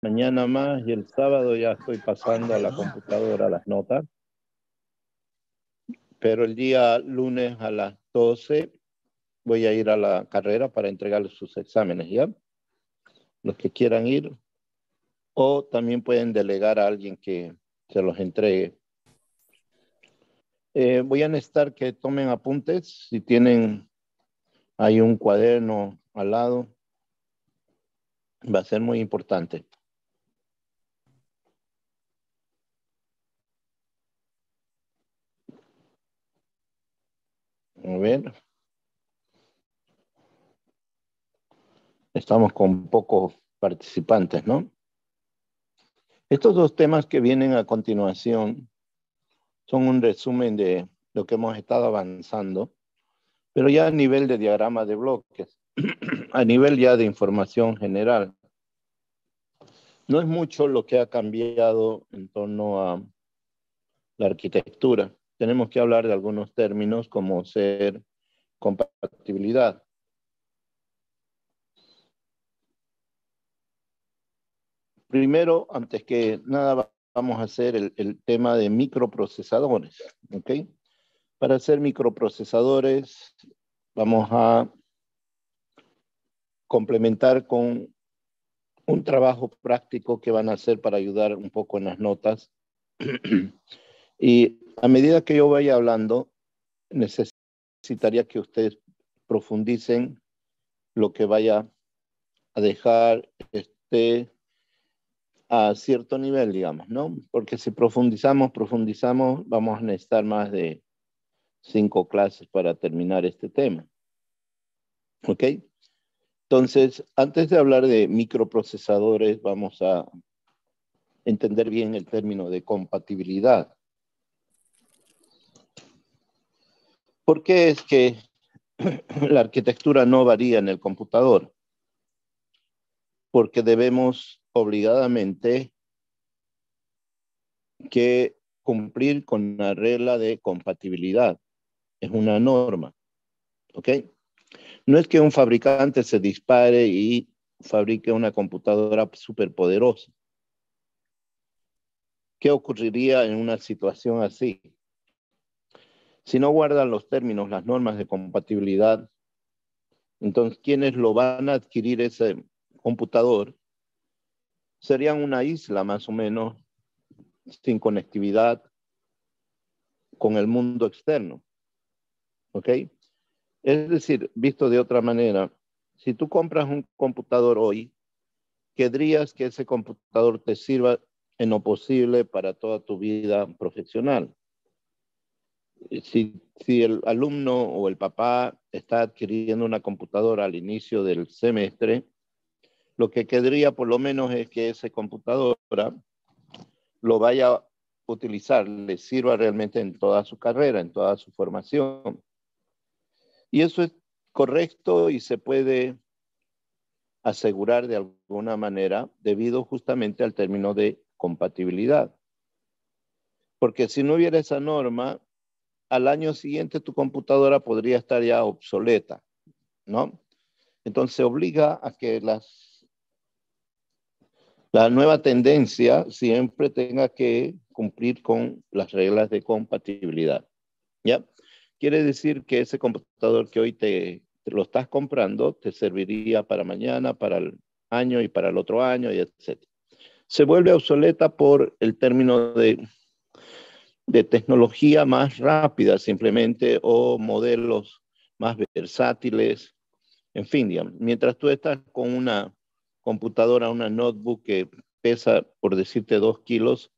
mañana más y el sábado ya estoy pasando a la computadora las notas. Pero el día lunes a las 12 voy a ir a la carrera para entregarles sus exámenes, ¿ya? Los que quieran ir. O también pueden delegar a alguien que se los entregue. Voy a necesitar que tomen apuntes. Si tienen ahí un cuaderno al lado, va a ser muy importante. A ver. Estamos con pocos participantes, ¿no? Estos dos temas que vienen a continuación son un resumen de lo que hemos estado avanzando, pero ya a nivel de diagrama de bloques, a nivel ya de información general. No es mucho lo que ha cambiado en torno a la arquitectura. Tenemos que hablar de algunos términos como ser compatibilidad. Primero, antes que nada, vamos a hacer el tema de microprocesadores, ¿ok? Para hacer microprocesadores, vamos a complementar con un trabajo práctico que van a hacer para ayudar un poco en las notas. Y a medida que yo vaya hablando, necesitaría que ustedes profundicen lo que vaya a dejar a cierto nivel, digamos, ¿no? Porque si profundizamos, vamos a necesitar más de 5 clases para terminar este tema. ¿Ok? Entonces, antes de hablar de microprocesadores, vamos a entender bien el término de compatibilidad. ¿Por qué es que la arquitectura no varía en el computador? Porque debemos obligadamente que cumplir con la regla de compatibilidad. Es una norma, ¿ok? No es que un fabricante se dispare y fabrique una computadora superpoderosa. ¿Qué ocurriría en una situación así? Si no guardan los términos, las normas de compatibilidad, entonces quienes lo van a adquirir ese computador serían una isla más o menos sin conectividad con el mundo externo. ¿Ok? Es decir, visto de otra manera, si tú compras un computador hoy, querrías que ese computador te sirva en lo posible para toda tu vida profesional. Si el alumno o el papá está adquiriendo una computadora al inicio del semestre, lo que querría por lo menos es que esa computadora lo vaya a utilizar, le sirva realmente en toda su carrera, en toda su formación. Y eso es correcto y se puede asegurar de alguna manera debido justamente al término de compatibilidad. Porque si no hubiera esa norma, al año siguiente tu computadora podría estar ya obsoleta, ¿no? Entonces obliga a que la nueva tendencia siempre tenga que cumplir con las reglas de compatibilidad, ¿ya? Quiere decir que ese computador que hoy te lo estás comprando te serviría para mañana, para el año y para el otro año, y etc. Se vuelve obsoleta por el término de tecnología más rápida simplemente o modelos más versátiles, en fin, digamos, mientras tú estás con una computadora, una notebook que pesa, por decirte, 2 kilos,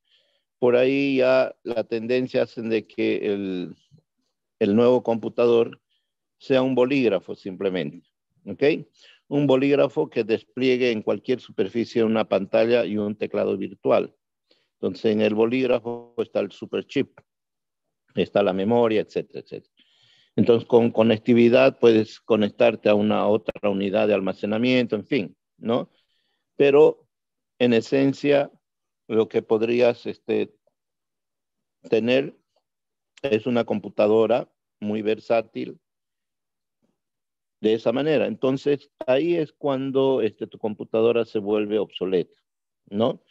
por ahí ya la tendencia hacen de que el nuevo computador sea un bolígrafo simplemente, ¿ok? Un bolígrafo que despliegue en cualquier superficie una pantalla y un teclado virtual. Entonces en el bolígrafo está el superchip, está la memoria, etcétera, etcétera. Entonces con conectividad puedes conectarte a una otra unidad de almacenamiento, en fin, ¿no? Pero en esencia lo que podrías tener es una computadora muy versátil de esa manera. Entonces, ahí es cuando tu computadora se vuelve obsoleta, ¿no?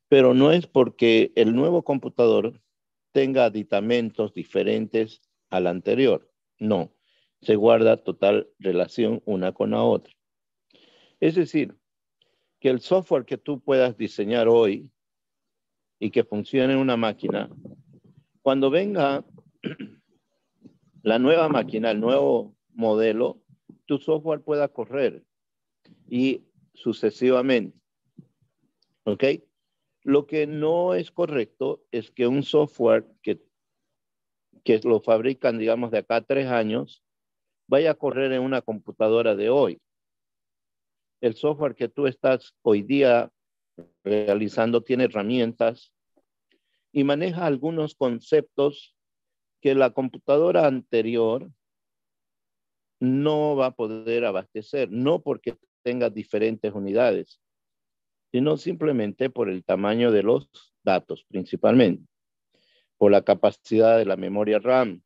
Pero no es porque el nuevo computador tenga aditamentos diferentes al anterior. No, se guarda total relación una con la otra. Es decir, que el software que tú puedas diseñar hoy y que funcione en una máquina, cuando venga la nueva máquina, el nuevo modelo, tu software pueda correr y sucesivamente. ¿Ok? Lo que no es correcto es que un software que lo fabrican, digamos, de acá a 3 años, vaya a correr en una computadora de hoy. El software que tú estás hoy día realizando tiene herramientas y maneja algunos conceptos que la computadora anterior no va a poder abastecer, no porque tenga diferentes unidades, sino simplemente por el tamaño de los datos, principalmente, por la capacidad de la memoria RAM.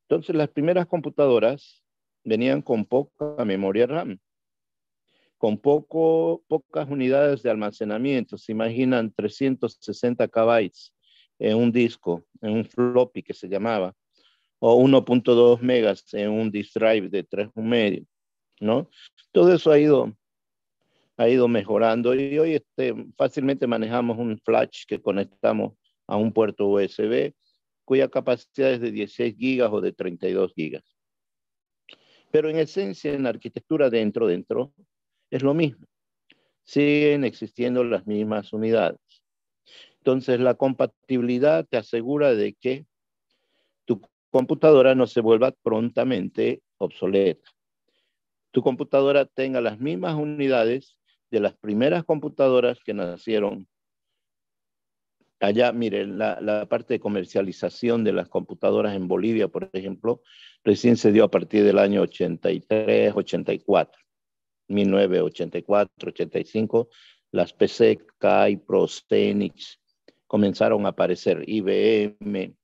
Entonces, las primeras computadoras venían con poca memoria RAM, con pocas unidades de almacenamiento. Se imaginan 360 KB en un disco, en un floppy que se llamaba, o 1.2 megas en un disk drive de 3,5, ¿no? Todo eso ha ido mejorando y hoy fácilmente manejamos un flash que conectamos a un puerto USB cuya capacidad es de 16 gigas o de 32 gigas. Pero en esencia, en la arquitectura dentro, es lo mismo. Siguen existiendo las mismas unidades. Entonces, la compatibilidad te asegura de que tu computadora no se vuelva prontamente obsoleta. Tu computadora tenga las mismas unidades de las primeras computadoras que nacieron allá. Mire, la parte de comercialización de las computadoras en Bolivia, por ejemplo, recién se dio a partir del año 83, 84. 1984, 85, las PC, Kypro, Xenix, comenzaron a aparecer, IBM,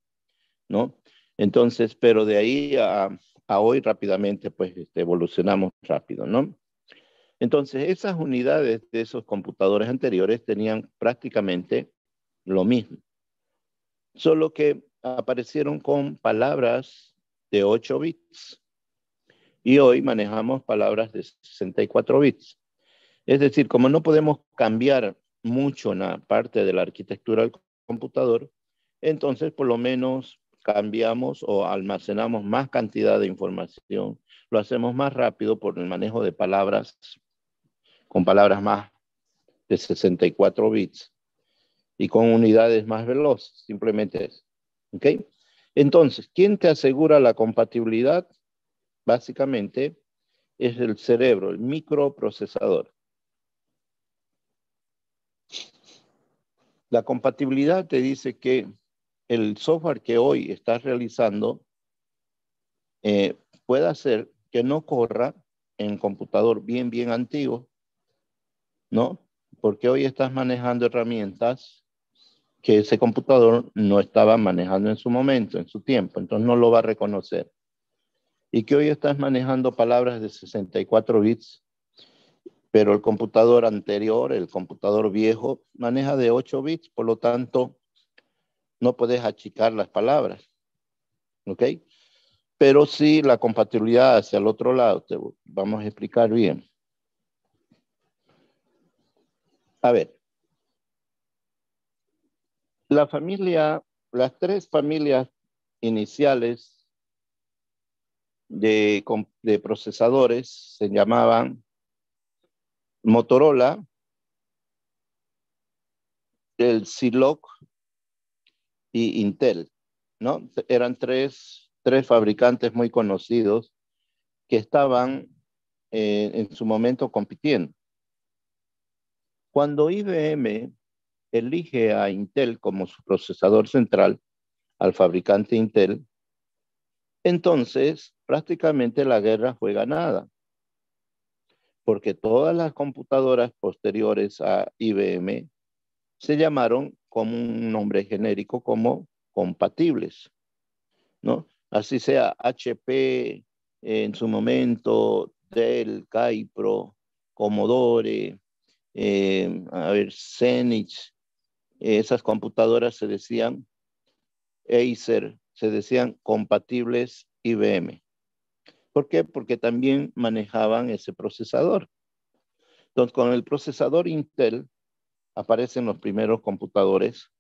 ¿no? Entonces, pero de ahí a hoy rápidamente, pues evolucionamos rápido, ¿no? Entonces, esas unidades de esos computadores anteriores tenían prácticamente lo mismo, solo que aparecieron con palabras de 8 bits y hoy manejamos palabras de 64 bits. Es decir, como no podemos cambiar mucho una parte de la arquitectura del computador, entonces por lo menos cambiamos o almacenamos más cantidad de información. Lo hacemos más rápido por el manejo de palabras con palabras más de 64 bits y con unidades más veloces, simplemente eso. ¿Ok? Entonces, ¿quién te asegura la compatibilidad? Básicamente es el cerebro, el microprocesador. La compatibilidad te dice que el software que hoy estás realizando puede hacer que no corra en computador bien antiguo, ¿no? Porque hoy estás manejando herramientas que ese computador no estaba manejando en su momento, en su tiempo, entonces no lo va a reconocer. Y que hoy estás manejando palabras de 64 bits, pero el computador anterior, el computador viejo, maneja de 8 bits, por lo tanto, no puedes achicar las palabras, ¿ok? Pero sí la compatibilidad hacia el otro lado, te vamos a explicar bien. A ver, las tres familias iniciales de procesadores se llamaban Motorola, el Zilog y Intel, ¿no? Eran tres fabricantes muy conocidos que estaban en su momento compitiendo. Cuando IBM elige a Intel como su procesador central, al fabricante Intel, entonces prácticamente la guerra fue ganada, porque todas las computadoras posteriores a IBM se llamaron como un nombre genérico como compatibles, ¿no? Así sea HP en su momento, Dell, Kypro, Commodore, a ver, Xenix, esas computadoras se decían Acer, se decían compatibles IBM. ¿Por qué? Porque también manejaban ese procesador. Entonces, con el procesador Intel aparecen los primeros computadores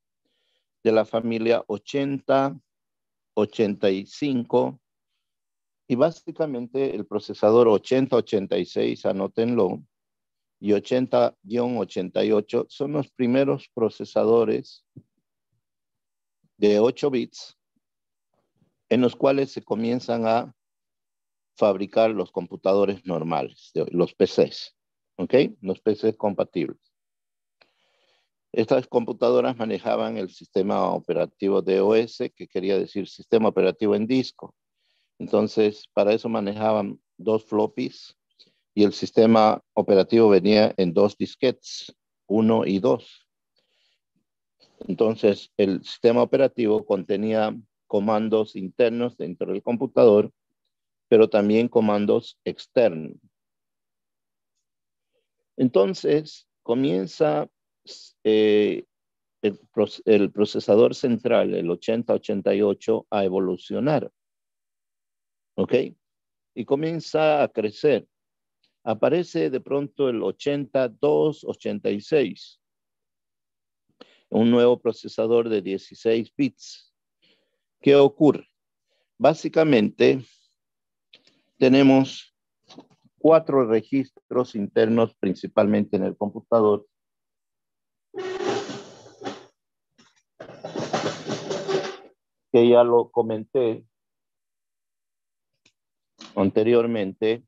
de la familia 80, 85, y básicamente el procesador 8086, anótenlo, y 80-88 son los primeros procesadores de 8 bits en los cuales se comienzan a fabricar los computadores normales, los PCs, ¿ok? Los PCs compatibles. Estas computadoras manejaban el sistema operativo DOS, que quería decir sistema operativo en disco. Entonces, para eso manejaban 2 floppies y el sistema operativo venía en 2 disquetes, 1 y 2. Entonces, el sistema operativo contenía comandos internos dentro del computador, pero también comandos externos. Entonces, comienza el procesador central, el 8088, a evolucionar. ¿Ok? Y comienza a crecer. Aparece de pronto el 8286, un nuevo procesador de 16 bits. ¿Qué ocurre? Básicamente, tenemos 4 registros internos, principalmente en el computador, que ya lo comenté anteriormente,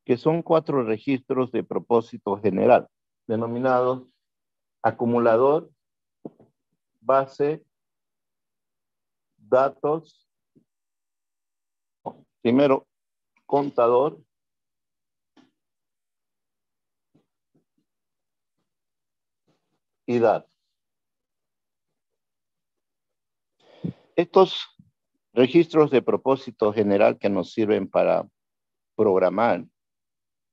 que son 4 registros de propósito general, denominados acumulador, base, datos, primero contador, y datos. Estos registros de propósito general que nos sirven para programar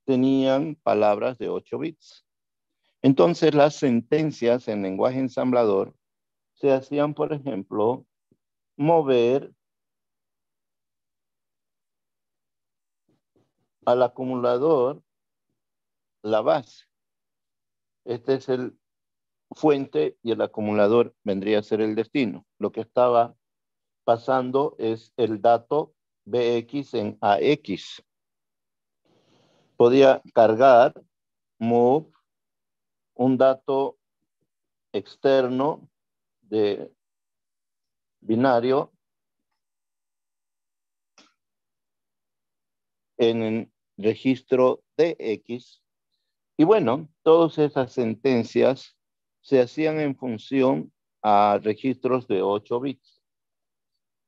tenían palabras de 8 bits. Entonces, las sentencias en lenguaje ensamblador se hacían, por ejemplo, mover al acumulador la base. Este es el fuente y el acumulador vendría a ser el destino. Lo que estaba pasando es el dato BX en AX. Podía cargar, move, un dato externo de binario en el registro DX. Y bueno, todas esas sentencias se hacían en función a registros de 8 bits,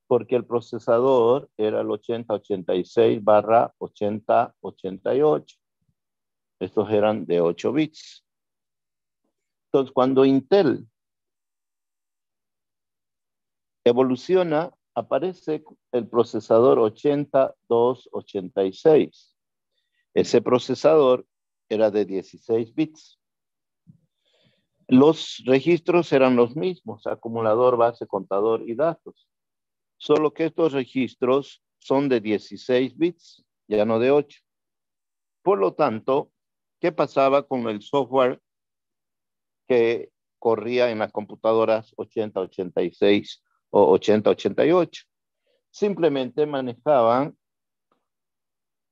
porque el procesador era el 8086/8088. Estos eran de 8 bits. Entonces, cuando Intel evoluciona, aparece el procesador 8286. Ese procesador era de 16 bits. Los registros eran los mismos, acumulador, base, contador y datos. Solo que estos registros son de 16 bits, ya no de 8. Por lo tanto, ¿qué pasaba con el software que corría en las computadoras 8086 o 8088? Simplemente manejaban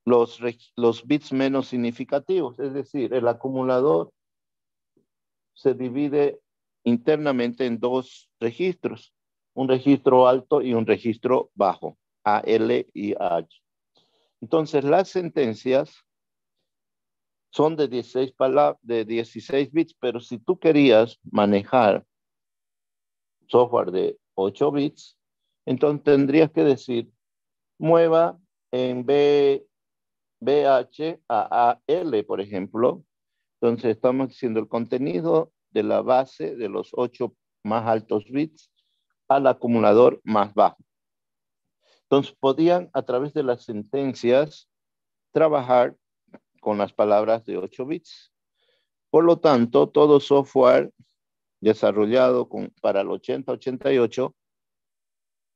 los bits menos significativos, es decir, el acumulador se divide internamente en 2 registros, un registro alto y un registro bajo, AL y AH. Entonces, las sentencias son de 16 bits, pero si tú querías manejar software de 8 bits, entonces tendrías que decir, mueva en BH a AL, por ejemplo. Entonces estamos diciendo el contenido de la base de los 8 más altos bits al acumulador más bajo. Entonces podían a través de las sentencias trabajar con las palabras de 8 bits. Por lo tanto, todo software desarrollado para el 8088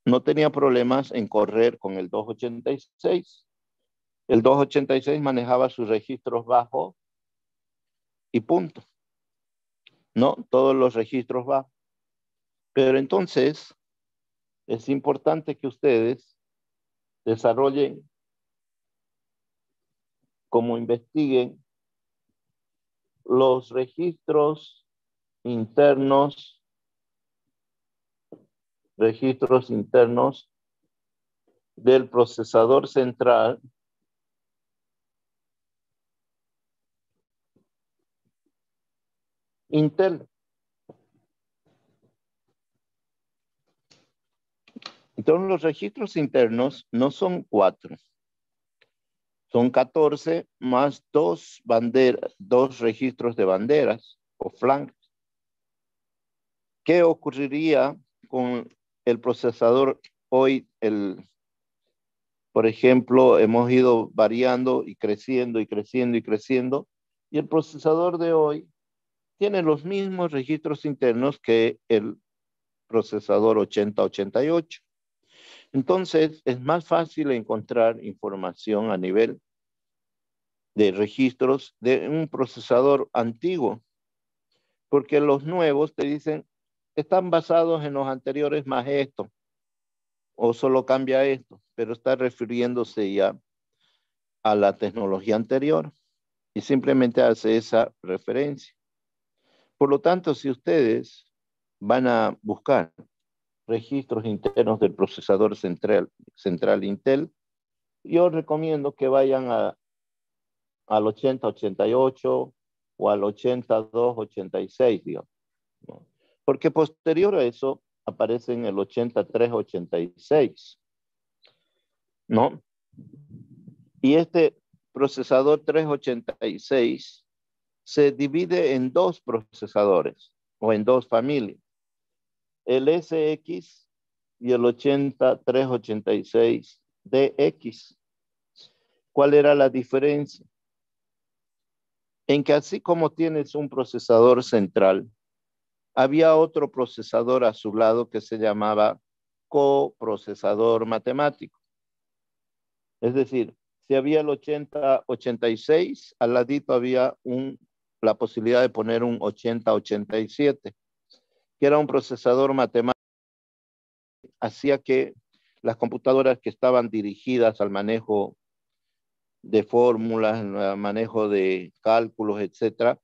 no tenía problemas en correr con el 286. El 286 manejaba sus registros bajos y punto. No, todos los registros bajos. Pero entonces es importante que ustedes desarrollen, como investiguen, los registros internos del procesador central Intel. Entonces los registros internos no son 4, son 14 más 2 registros de banderas o flancos. ¿Qué ocurriría con el procesador hoy? Por ejemplo, hemos ido variando y creciendo y creciendo y creciendo, y el procesador de hoy tiene los mismos registros internos que el procesador 8088. Entonces, es más fácil encontrar información a nivel de registros de un procesador antiguo, porque los nuevos te dicen, están basados en los anteriores más esto, o solo cambia esto, pero está refiriéndose ya a la tecnología anterior y simplemente hace esa referencia. Por lo tanto, si ustedes van a buscar registros internos del procesador central Intel, yo recomiendo que vayan al 8088 o al 8286, digamos, ¿no? Porque posterior a eso aparece en el 8386, ¿no? Y este procesador 386 se divide en 2 procesadores o en 2 familias, el SX y el 8386DX. ¿Cuál era la diferencia? En que así como tienes un procesador central, había otro procesador a su lado que se llamaba coprocesador matemático. Es decir, si había el 8086, al ladito había la posibilidad de poner un 8087, que era un procesador matemático. Hacía que las computadoras que estaban dirigidas al manejo de fórmulas, al manejo de cálculos, etcétera,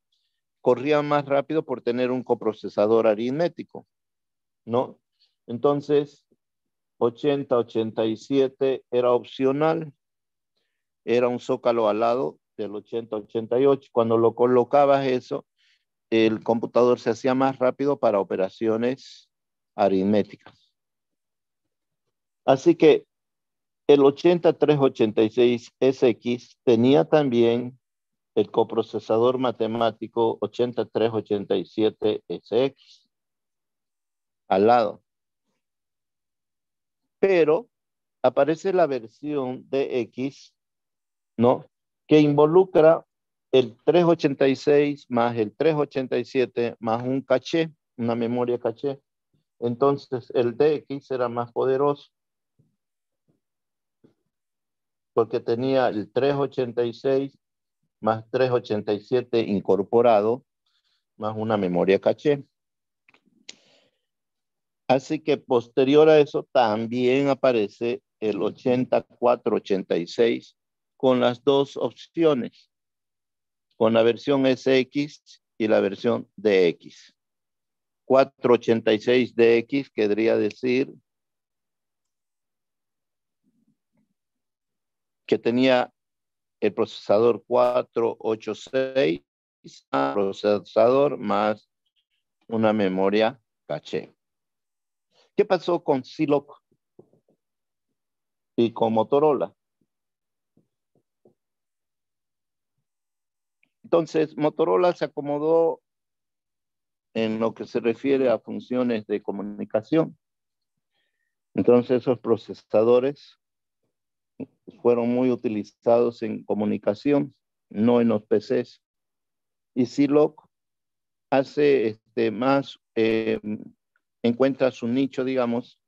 corrían más rápido por tener un coprocesador aritmético, ¿no? Entonces, 8087 era opcional, era un zócalo al lado del 8088. Cuando lo colocabas eso, el computador se hacía más rápido para operaciones aritméticas. Así que el 8386SX tenía también el coprocesador matemático 8387SX al lado. Pero aparece la versión DX, ¿no? Que involucra el 386 más el 387 más un caché, una memoria caché. Entonces el DX era más poderoso porque tenía el 386 más 387 incorporado más una memoria caché. Así que posterior a eso también aparece el 8486 con las 2 opciones, con la versión SX y la versión DX. 486DX querría decir que tenía el procesador 486, procesador más una memoria caché. ¿Qué pasó con Zilog y con Motorola? Entonces, Motorola se acomodó en lo que se refiere a funciones de comunicación. Entonces, esos procesadores fueron muy utilizados en comunicación, no en los PCs. Y Zilog hace más, encuentra su nicho, digamos,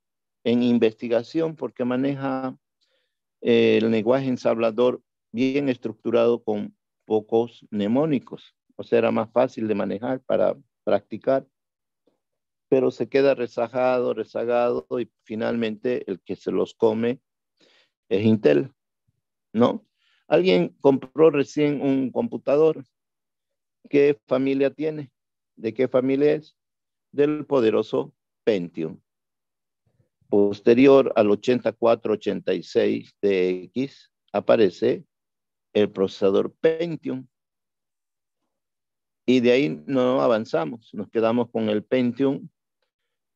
en investigación porque maneja el lenguaje ensamblador bien estructurado con pocos mnemónicos. O sea, era más fácil de manejar para practicar, pero se queda rezagado y finalmente el que se los come es Intel, ¿no? Alguien compró recién un computador. ¿Qué familia tiene? ¿De qué familia es? Del poderoso Pentium. Posterior al 8486DX aparece el procesador Pentium. Y de ahí no avanzamos, nos quedamos con el Pentium,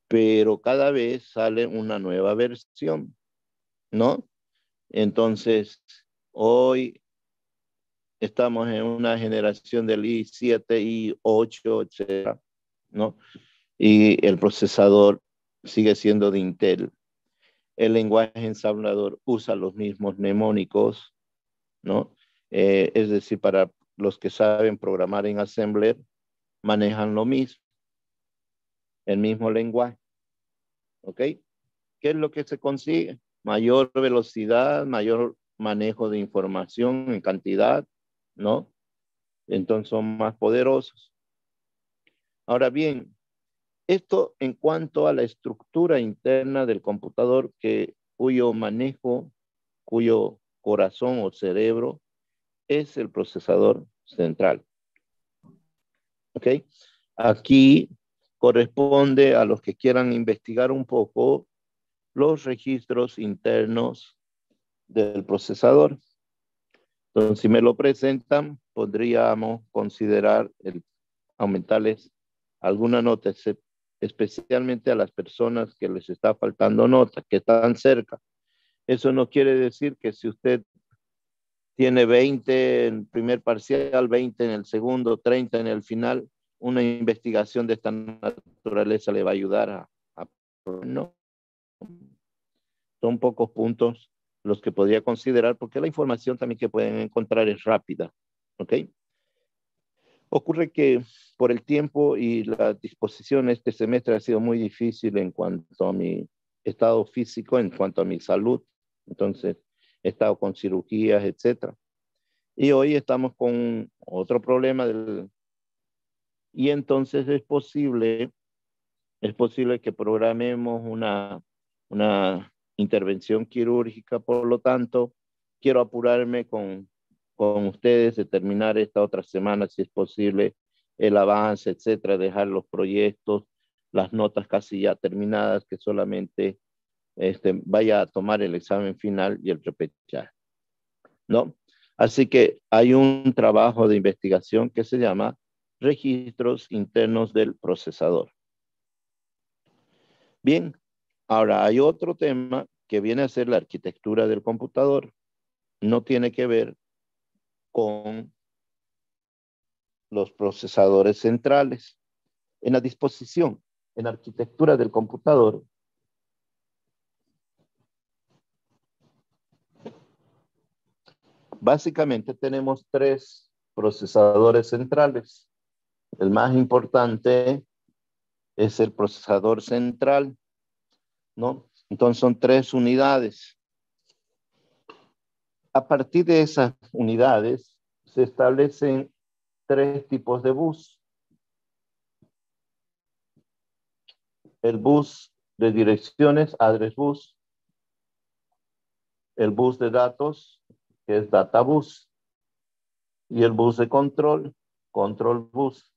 pero cada vez sale una nueva versión, ¿no? Entonces, hoy estamos en una generación del i7, i8, etcétera, ¿no? Y el procesador sigue siendo de Intel. El lenguaje ensamblador usa los mismos mnemónicos, ¿no? Es decir, para los que saben programar en Assembler, manejan lo mismo, el mismo lenguaje, ¿ok? ¿Qué es lo que se consigue? Mayor velocidad, mayor manejo de información en cantidad, ¿no? Entonces son más poderosos. Ahora bien, esto en cuanto a la estructura interna del computador cuyo manejo, cuyo corazón o cerebro es el procesador central. ¿Ok? Aquí corresponde a los que quieran investigar un poco los registros internos del procesador. Entonces, si me lo presentan, podríamos considerar aumentarles alguna nota, especialmente a las personas que les está faltando nota, que están cerca. Eso no quiere decir que si usted tiene 20 en el primer parcial, 20 en el segundo, 30 en el final, una investigación de esta naturaleza le va a ayudar a no. Son pocos puntos los que podría considerar, porque la información también que pueden encontrar es rápida, ¿ok? Ocurre que por el tiempo y la disposición este semestre ha sido muy difícil en cuanto a mi estado físico, en cuanto a mi salud. Entonces, he estado con cirugías, etcétera. Y hoy estamos con otro problema y entonces es posible que programemos una intervención quirúrgica. Por lo tanto, quiero apurarme con ustedes de terminar esta otra semana, si es posible, el avance, etcétera, dejar los proyectos, las notas casi ya terminadas, que solamente vaya a tomar el examen final y el repechaje, ¿no? Así que hay un trabajo de investigación que se llama registros internos del procesador. Bien, ahora hay otro tema que viene a ser la arquitectura del computador. No tiene que ver con los procesadores centrales. En la disposición, en la arquitectura del computador, básicamente tenemos tres procesadores centrales. El más importante es el procesador central, ¿no? Entonces son tres unidades. A partir de esas unidades se establecen tres tipos de bus. El bus de direcciones, address bus. El bus de datos, que es data bus. Y el bus de control, control bus.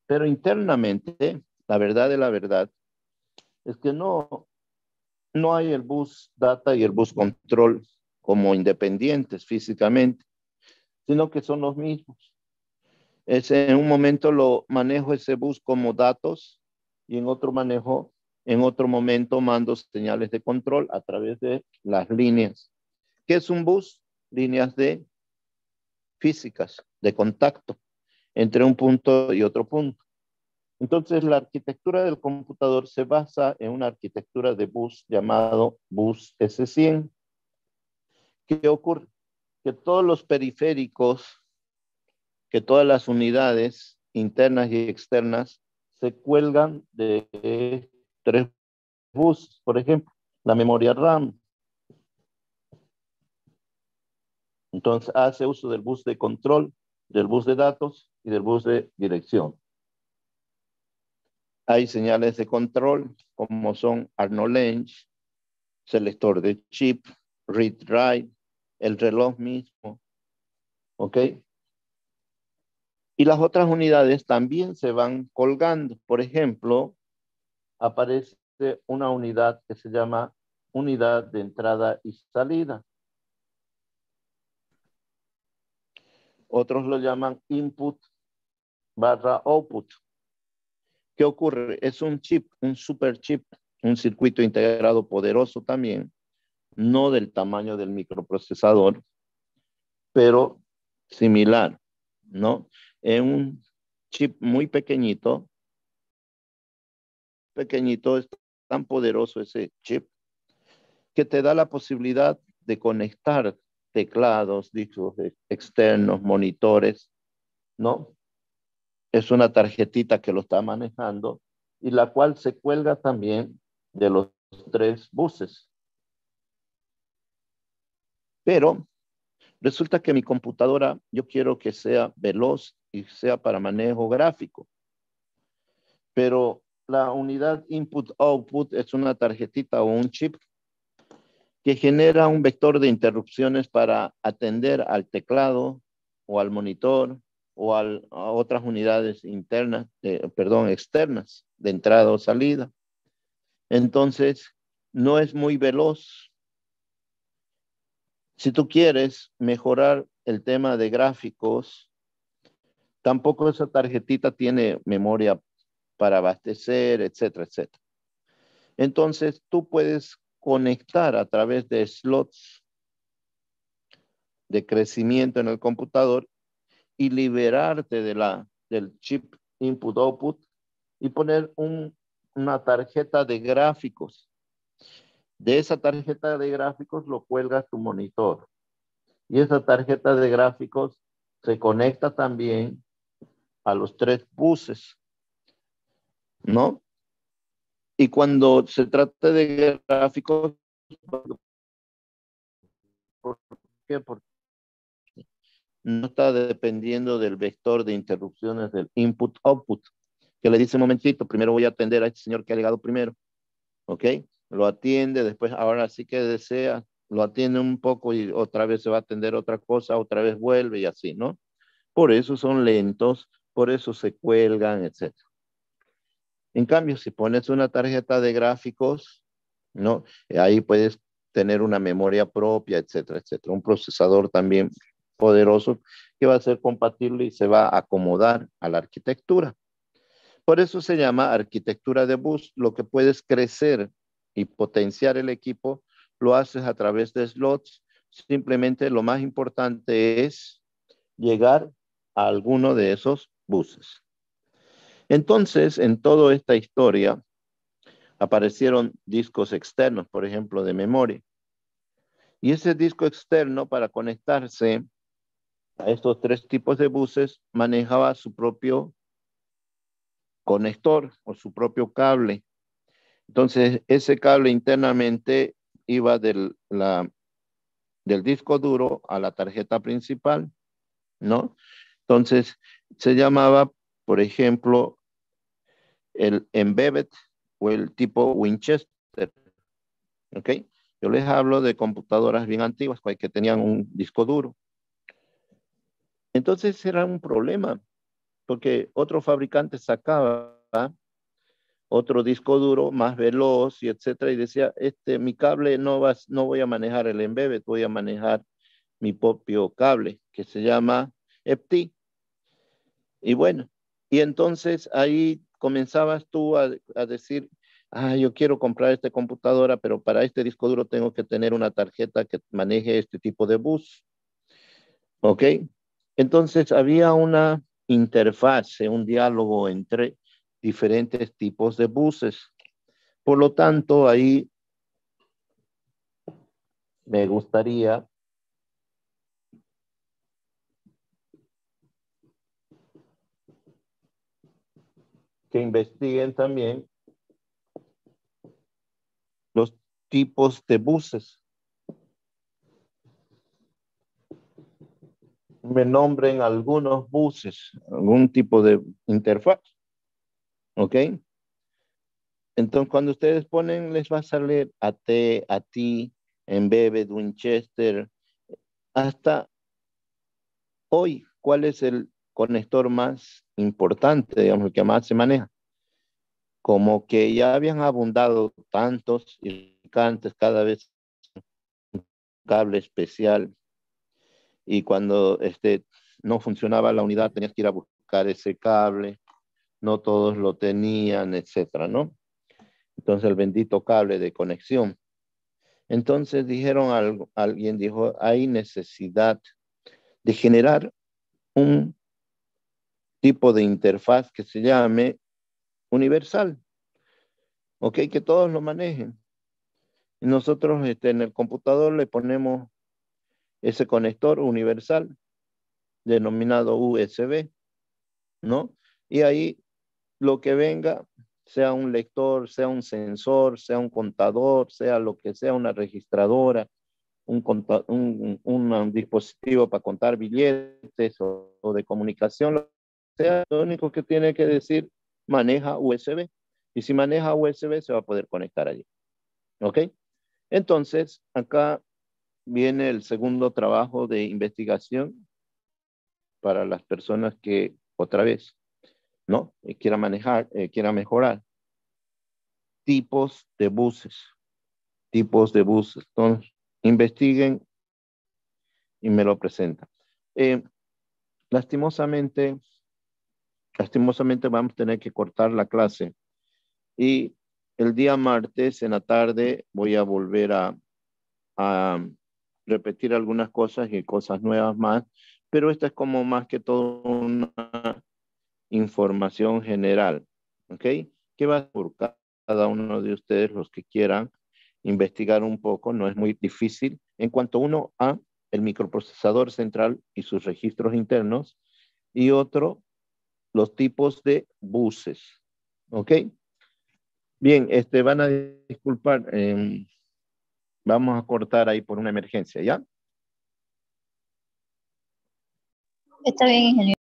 Pero internamente, la verdad de la verdad, es que no hay el bus data y el bus control como independientes físicamente, sino que son los mismos. En un momento lo manejo ese bus como datos y en otro momento mando señales de control a través de las líneas. ¿Qué es un bus? Líneas de físicas, de contacto entre un punto y otro punto. Entonces, la arquitectura del computador se basa en una arquitectura de bus llamado bus S100. ¿Qué ocurre? Que todos los periféricos, que todas las unidades internas y externas se cuelgan de 3 buses. Por ejemplo, la memoria RAM. Entonces hace uso del bus de control, del bus de datos y del bus de dirección. Hay señales de control como son acknowledge, selector de chip, read-write, el reloj mismo. ¿Ok? Y las otras unidades también se van colgando. Por ejemplo, aparece una unidad que se llama unidad de entrada y salida. Otros lo llaman input barra output. ¿Qué ocurre? Es un chip, un super chip, un circuito integrado poderoso también, no del tamaño del microprocesador, pero similar, ¿no? Es un chip muy pequeñito, es tan poderoso ese chip, que te da la posibilidad de conectar teclados, discos externos, monitores, ¿no? Es una tarjetita que lo está manejando y la cual se cuelga también de los 3 buses. Pero resulta que mi computadora yo quiero que sea veloz y sea para manejo gráfico. Pero la unidad input-output es una tarjetita o un chip que genera un vector de interrupciones para atender al teclado o al monitor o a otras unidades internas, externas de entrada o salida. Entonces, no es muy veloz. Si tú quieres mejorar el tema de gráficos, tampoco esa tarjetita tiene memoria para abastecer, etcétera, etcétera. Entonces, tú puedes conectar a través de slots de crecimiento en el computador y liberarte del chip input-output y poner una tarjeta de gráficos. De esa tarjeta de gráficos lo cuelgas tu monitor. Y esa tarjeta de gráficos se conecta también a los 3 buses, ¿no? Y cuando se trata de gráficos, ¿por qué? Porque no está dependiendo del vector de interrupciones del input-output, que le dice un momentito, primero voy a atender a este señor que ha llegado primero, ¿ok? Lo atiende, después ahora sí que desea, lo atiende un poco y otra vez se va a atender otra cosa, otra vez vuelve y así, ¿no? Por eso son lentos, por eso se cuelgan, etc. En cambio, si pones una tarjeta de gráficos, ¿no? Ahí puedes tener una memoria propia, etcétera, etcétera. Un procesador también poderoso que va a ser compatible y se va a acomodar a la arquitectura. Por eso se llama arquitectura de bus. Lo que puedes crecer y potenciar el equipo, lo haces a través de slots. Simplemente lo más importante es llegar a alguno de esos buses. Entonces, en toda esta historia, aparecieron discos externos, por ejemplo, de memoria. Y ese disco externo, para conectarse a estos 3 tipos de buses, manejaba su propio conector o su propio cable. Entonces, ese cable internamente iba del disco duro a la tarjeta principal, ¿no? Entonces, se llamaba, por ejemplo, el embedded o el tipo Winchester, ¿ok? Yo les hablo de computadoras bien antiguas que tenían un disco duro. Entonces era un problema, porque otro fabricante sacaba otro disco duro más veloz y etcétera, y decía, mi cable no voy a manejar el embedded, voy a manejar mi propio cable, que se llama EPT. Y bueno, y entonces ahí comenzabas tú a decir, yo quiero comprar esta computadora, pero para este disco duro tengo que tener una tarjeta que maneje este tipo de bus. ¿Ok? Entonces había una interfase, un diálogo entre diferentes tipos de buses. Por lo tanto, ahí me gustaría que investiguen también los tipos de buses. Me nombren algunos buses, algún tipo de interfaz. ¿Ok? Entonces, cuando ustedes ponen, les va a salir AT, ATI, Embedded, Winchester, hasta hoy, ¿cuál es el conector más importante, digamos, el que más se maneja? Como que ya habían abundado tantos y antes cada vez un cable especial y cuando no funcionaba la unidad tenías que ir a buscar ese cable, no todos lo tenían, etcétera, ¿no? Entonces el bendito cable de conexión. Entonces dijeron algo, alguien dijo, hay necesidad de generar un tipo de interfaz que se llame universal, ¿ok? Que todos lo manejen. Y nosotros en el computador le ponemos ese conector universal denominado USB, ¿no? Y ahí lo que venga, sea un lector, sea un sensor, sea un contador, sea lo que sea, una registradora, un dispositivo para contar billetes o de comunicación, lo que sea, lo único que tiene que decir maneja USB. Y si maneja USB se va a poder conectar allí. ¿Ok? Entonces, acá viene el segundo trabajo de investigación para las personas que, otra vez, ¿no? Quieran manejar, quieran mejorar. Tipos de buses. Tipos de buses. Entonces, investiguen y me lo presentan. Eh, lastimosamente vamos a tener que cortar la clase y el día martes en la tarde voy a volver a repetir algunas cosas y cosas nuevas más, pero esta es como más que todo una información general, ¿ok? Que va por cada uno de ustedes, los que quieran investigar un poco, no es muy difícil. En cuanto uno a el microprocesador central y sus registros internos, y otro, los tipos de buses, ¿ok? Bien, van a disculpar, vamos a cortar ahí por una emergencia, ¿ya? Está bien, ingeniero.